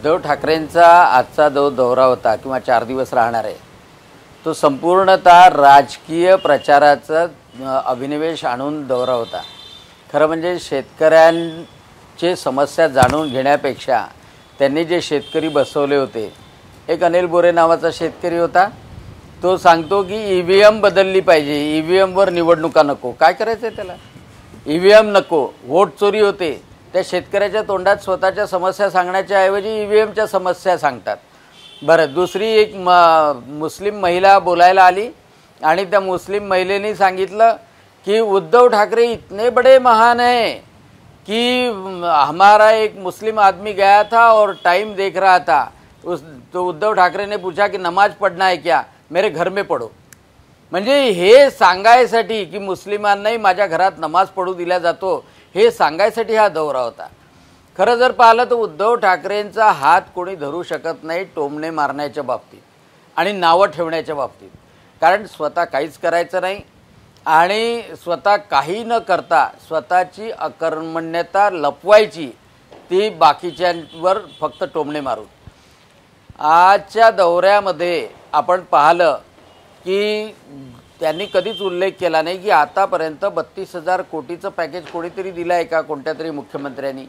उद्धव ठाकरेंचा आजचा जो दौरा होता किंवा 4 दिवस राहणार आहे तो संपूर्णतः राजकीय प्रचाराचा अभिनिवेश आणून दौरा होता। खरं म्हणजे शेतकऱ्यांचे समस्या जाणून घेण्यापेक्षा त्यांनी जे शेतकरी बसवले होते, एक अनिल बोरे नावाचा शेतकरी होता, तो सांगतो की ईव्हीएम बदलली पाहिजे, ईव्हीएमवर निवडणुका नको। काय करायचं आहे त्याला? ईव्हीएम नको, वोट चोरी होते। त्या शेतकऱ्याच्या तोंडात स्वतःच्या समस्या सांगण्याच्या ऐवजी ईव्हीएमच्या समस्या सांगतात। बरं, दुसरी एक मुस्लिम महिला बोलायला आली आणि त्या मुस्लिम महिलेने सांगितलं कि उद्धव ठाकरे इतने बड़े महान हैं कि हमारा एक मुस्लिम आदमी गया था और टाइम देख रहा था, तो उद्धव ठाकरे ने पूछा कि नमाज पढ़ना है क्या, मेरे घर में पढ़ो। म्हणजे हे सांगायसाठी की मुस्लिमांनाही माझ्या घरात नमाज पढू दिला जातो हे सांगायसाठी हा दौरा होता। खरं जर पाहिलं तर उद्धव ठाकरेंचा हात कोणी धरू शकत नाही टोमणे मारण्याच्या बाबतीत आणि नावं ठेवण्याच्या बाबतीत, कारण स्वतः काहीच करायचं नाही आणि स्वतः काही न करता स्वतःची अकर्मण्यता लपवायची, ती बाकीच्यांवर फक्त टोमणे मारून। आजच्या दौऱ्यामध्ये आपण पाहिलं की त्यांनी कधीच उल्लेख केला नाही की आतापर्यंत 32,000 कोटीचं पॅकेज कोणीतरी दिलं आहे का कोणत्यातरी मुख्यमंत्र्यांनी।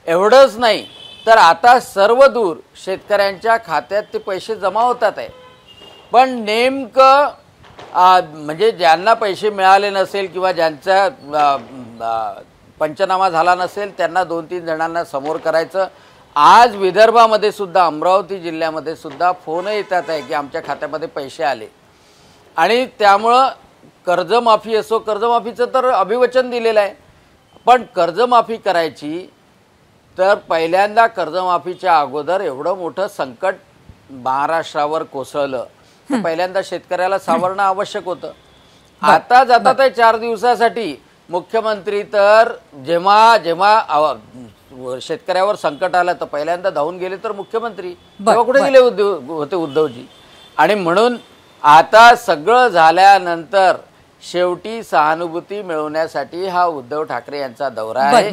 एवढंच नाही तर आता सर्व दूर शेतकऱ्यांच्या खात्यात ते पैसे जमा होतात आहे, पण नेमकं म्हणजे ज्यांना पैसे मिळाले नसेल किंवा ज्यांचा पंचनामा झाला नसेल त्यांना 2-3 जणांना समोर करायचं। आज विदर्भामध्ये सुद्धा, अमरावती जिल्ह्यामध्ये सुद्धा फोन येतात आहे की आमच्या खात्यामध्ये पैसे आले आणि त्यामुळं कर्जमाफी असो, कर्जमाफीचं तर अभिवचन दिलेलं आहे, पण कर्जमाफी करायची तर पहिल्यांदा कर्जमाफीच्या अगोदर एवढं मोठं संकट महाराष्ट्रावर कोसळलं तर पहिल्यांदा शेतकऱ्याला सावरणं आवश्यक होतं। आता जातात आहे 4 दिवसासाठी मुख्यमंत्री, तर जेव्हा जेव्हा शेतकऱ्यावर संकट आलं तर पहिल्यांदा धावून गेले तर मुख्यमंत्री, तेव्हा कुठे गेले होते उद्धवजी। आणि म्हणून आता सगळं झाल्यानंतर शेवटी सहानुभूती मिळवण्यासाठी हा उद्धव ठाकरे यांचा दौरा आहे।